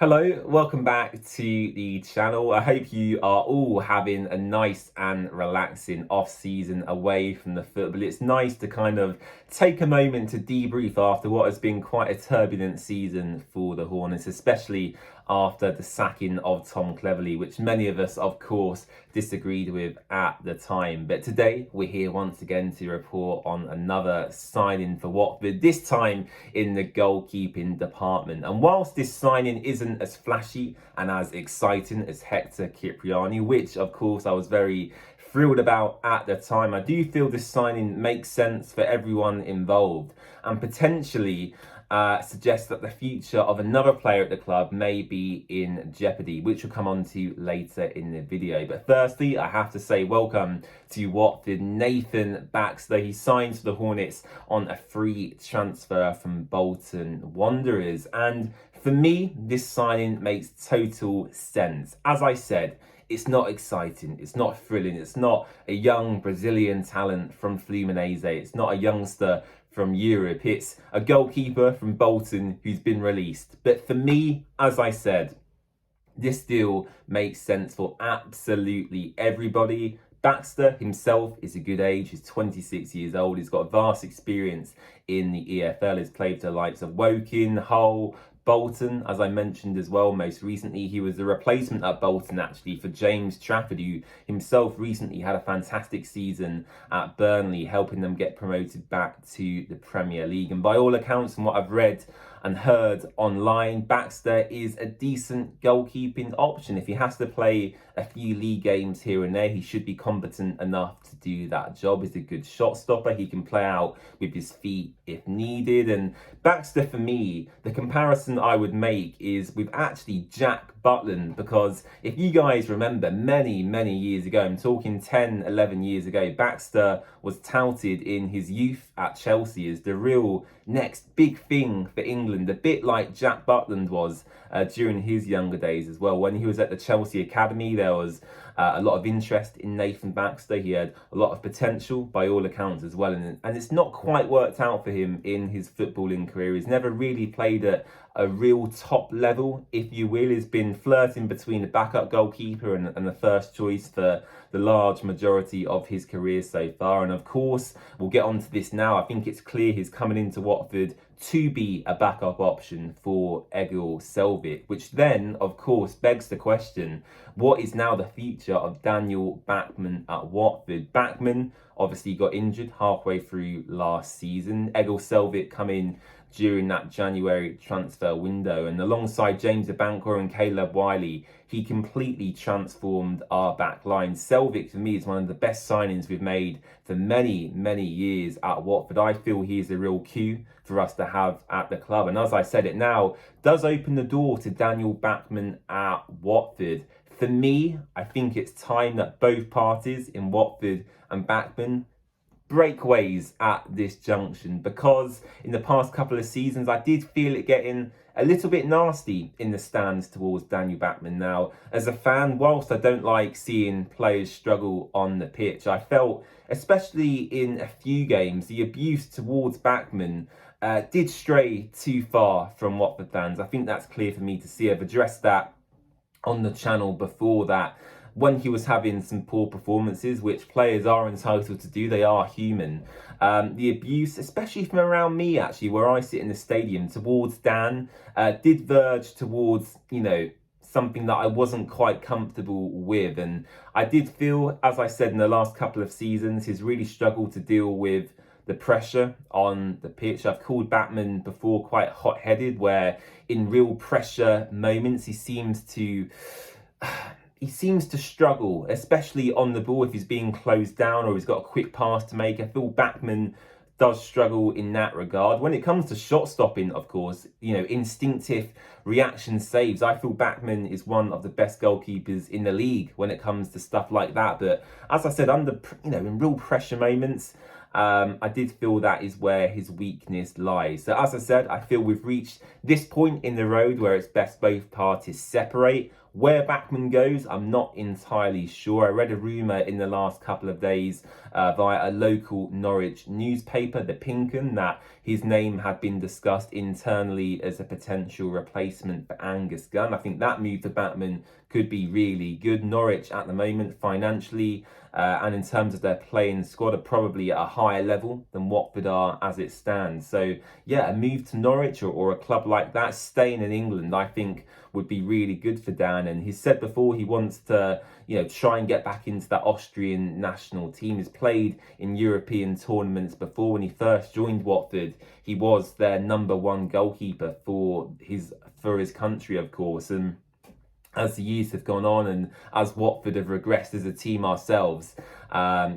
Hello, welcome back to the channel. I hope you are all having a nice and relaxing off season away from the football. It's nice to kind of take a moment to debrief after what has been quite a turbulent season for the Hornets, especially after the sacking of Tom Cleverley, which many of us, of course, disagreed with at the time. But today we're here once again to report on another signing for Watford, this time in the goalkeeping department. And whilst this signing isn't as flashy and as exciting as Hector Cipriani, which of course I was very thrilled about at the time, I do feel this signing makes sense for everyone involved and potentially suggests that the future of another player at the club may be in jeopardy, which we'll come on to later in the video. But firstly, I have to say welcome to Watford, Nathan Baxter. He signed for the Hornets on a free transfer from Bolton Wanderers. And for me, this signing makes total sense. As I said, it's not exciting, it's not thrilling, it's not a young Brazilian talent from Fluminense, it's not a youngster from Europe, it's a goalkeeper from Bolton who's been released. But for me, as I said, this deal makes sense for absolutely everybody. Baxter himself is a good age. He's 26 years old. He's got vast experience in the EFL. He's played for the likes of Woking, Hull, Bolton, as I mentioned as well. Most recently, he was the replacement at Bolton actually for James Trafford, who himself recently had a fantastic season at Burnley, helping them get promoted back to the Premier League. And by all accounts, from what I've read and heard online, Baxter is a decent goalkeeping option. If he has to play a few league games here and there, he should be competent enough to do that job. He's a good shot stopper. He can play out with his feet if needed. And Baxter, for me, the comparison I would make is with actually Jack Butland, because if you guys remember many years ago, I'm talking 10, 11 years ago, Baxter was touted in his youth at Chelsea as the real next big thing for England, a bit like Jack Butland was during his younger days as well. When he was at the Chelsea Academy, there was a lot of interest in Nathan Baxter. He had a lot of potential by all accounts as well, and it's not quite worked out for him in his footballing career. He's never really played at a real top level, if you will. He's been flirting between the backup goalkeeper and the first choice for the large majority of his career so far. And of course, we'll get onto this now. I think it's clear he's coming into Watford to be a backup option for Egil Selvik, which then, of course, begs the question, what is now the future of Daniel Bachmann at Watford? Bachmann obviously got injured halfway through last season. Egil Selvik come in during that January transfer window, and alongside James Abankwah and Caleb Wiley, he completely transformed our back line. Selvik, for me, is one of the best signings we've made for many years at Watford. I feel he is a real coup for us to have at the club, and as I said, it now does open the door to Daniel Bachmann at Watford. For me, I think it's time that both parties in Watford and Bachmann break ways at this junction, because in the past couple of seasons I did feel it getting a little bit nasty in the stands towards Daniel Bachmann. Now, as a fan, whilst I don't like seeing players struggle on the pitch, I felt, especially in a few games, the abuse towards Bachmann did stray too far from Watford fans. I think that's clear for me to see. I've addressed that on the channel before, that when he was having some poor performances, which players are entitled to do, they are human, the abuse, especially from around me actually, where I sit in the stadium, towards Dan, did verge towards, something that I wasn't quite comfortable with. And I did feel, as I said, in the last couple of seasons, he's really struggled to deal with the pressure on the pitch. I've called Bachmann before quite hot-headed, where in real pressure moments he seems to struggle, especially on the ball if he's being closed down or he's got a quick pass to make. I feel Bachmann does struggle in that regard. When it comes to shot stopping, of course, instinctive reaction saves, I feel Bachmann is one of the best goalkeepers in the league when it comes to stuff like that. But as I said, in real pressure moments, I did feel that is where his weakness lies. So as I said, I feel we've reached this point in the road where it's best both parties separate. Where Bachmann goes, I'm not entirely sure. I read a rumour in the last couple of days via a local Norwich newspaper, the Pinken, that his name had been discussed internally as a potential replacement for Angus Gunn. I think that move for Bachmann could be really good. Norwich at the moment, financially and in terms of their playing squad, are probably at a higher level than Watford are as it stands. So yeah, a move to Norwich or a club like that, staying in England, I think would be really good for Dan. And he's said before he wants to, try and get back into that Austrian national team. He's played in European tournaments before. When he first joined Watford, he was their #1 goalkeeper for his country, of course. And as the years have gone on and as Watford have regressed as a team ourselves,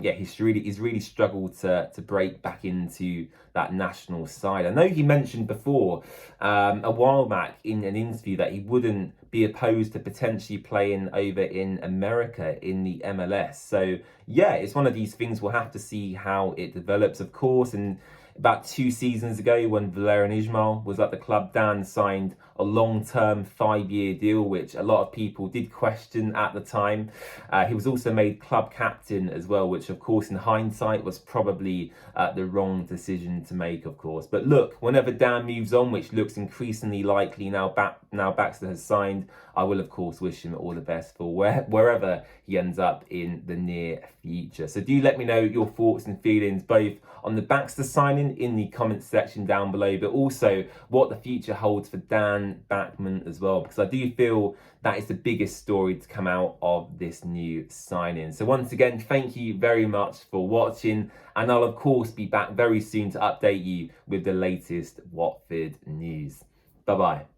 he's really struggled to break back into that national side. I know he mentioned before a while back in an interview that he wouldn't be opposed to potentially playing over in America in the MLS. So yeah, it's one of these things. We'll have to see how it develops, of course. And about 2 seasons ago, when Valerian Ismail was at the club, Dan signed a long-term 5-year deal, which a lot of people did question at the time. He was also made club captain as well, which of course in hindsight was probably the wrong decision to make, of course. But look, whenever Dan moves on, which looks increasingly likely now Baxter has signed, I will of course wish him all the best for wherever he ends up in the near future. So do let me know your thoughts and feelings both on the Baxter signing in the comments section down below, but also what the future holds for Dan Bachmann as well, because I do feel that is the biggest story to come out of this new signing. So once again, thank you very much for watching, and I'll of course be back very soon to update you with the latest Watford news. Bye bye.